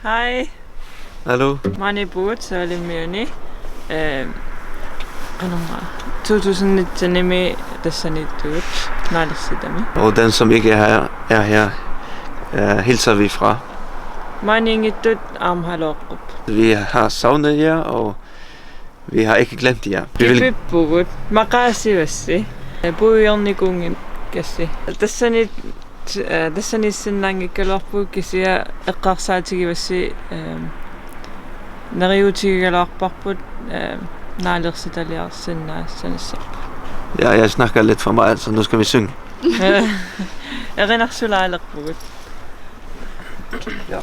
Hi. Hallo. Mani Boot, Salimuni. 2019 tässä nyt nalsidami. Og den som ikke er her, hilser vi fra. Mani ingitut amhaloqqup. Vi har savnet jer, og vi har ikke glemt jer. Vi vil... Pippugut. Maqaasivassi. Puuyornikungin kassi. Tässä sinnaangikkaluarpu kisia eqqarsaatigiwassi nariutigigaluarparput naalersitaliarsinnaassanissarp. Ja, jeg snakker lidt for meget, så nu skal vi synge. Erinnersulaalerpugut. Ja.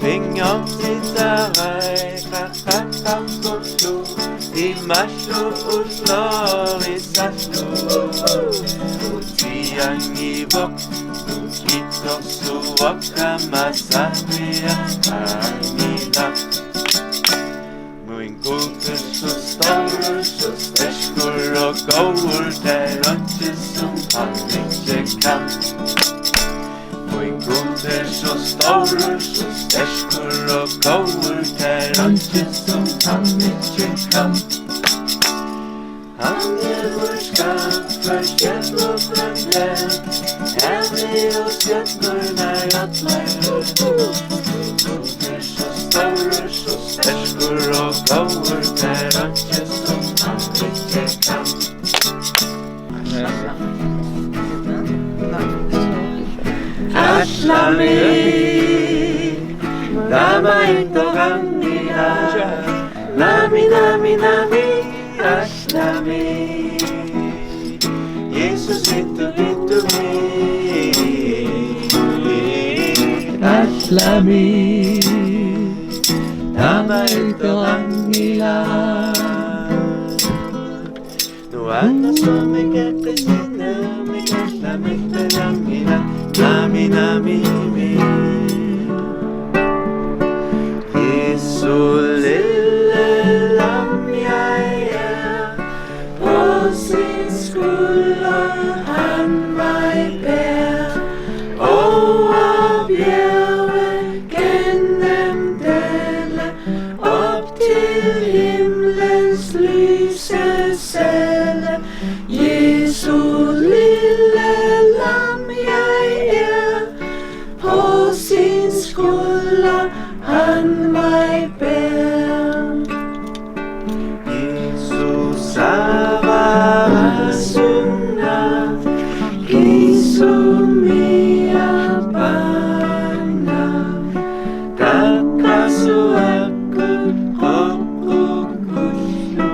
Vinger titarai, kakakakoslu, I maslu uslor I saslu. Utiangi vok, ukitosu wakamasapia anila. Muin gulpesu storus og streskur og gåur, der ikke som han ikke kan. Muin gulpesu storus og streskur og gåur, der ikke som han ikke kan. Han vor skam for stjärnor bränder, Herre och stjärnorna rattlar. Gulper så stora, så stärskor och gåvor, där inte som han inte kan. Aslami, dama inte rangira, nami, nami, nami, Aslami, Jesus inte mi. Aslami, dama inte rangira. No andas som mycket Kristina, mycket Aslami inte rangira, nami, nami, mi. Jesus lille lam jeg er, på sin skulder han mig bær, over bjerge, gennem dale, op til himlens lyse sale. Jesu lille lam jeg er, på sin skulder han mig bær. Jesus avara sunga, Jesu mia bana, kakasu aku roku kuslu,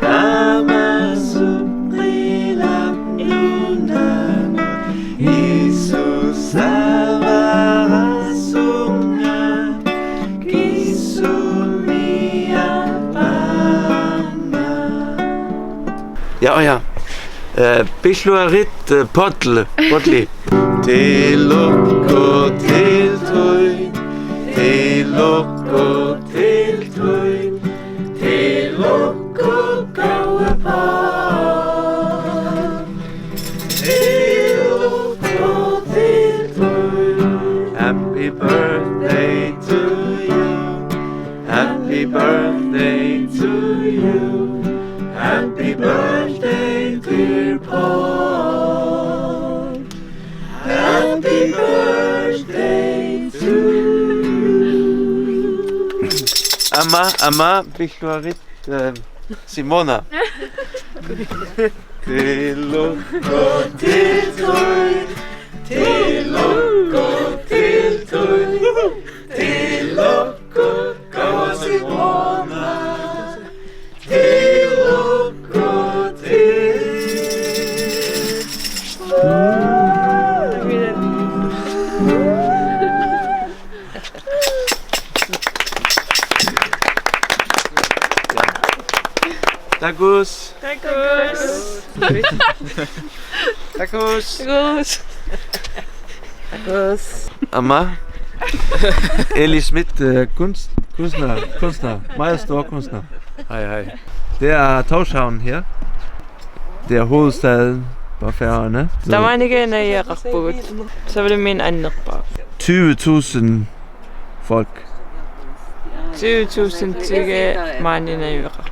kamasu prilam inan. Jesus avara sunga, Jesu mia bana. Ja. Bishluarit podli. Til lukko til tøy, til lukko til tøy, til lukko gaue par. Til lukko til tøy. Happy birthday to you, happy birthday to you, happy birthday dear Paul, happy birthday to you. Amma, Bishluarit Simona. Til lukko til tøy, til lukko til tøy, til lukko gaue Simona, til lukko til Takus. Takus. Takus. Takus. Amma. Eli Schmidt, kunstner. Meget stor kunstner. Hej. Det er Tórshavn her. Det er hovedstaden på Færøerne. Der var ikke en af Rakbog. Så var det min anden bare. 20.000 folk. 20.000 til mange af Rakbog.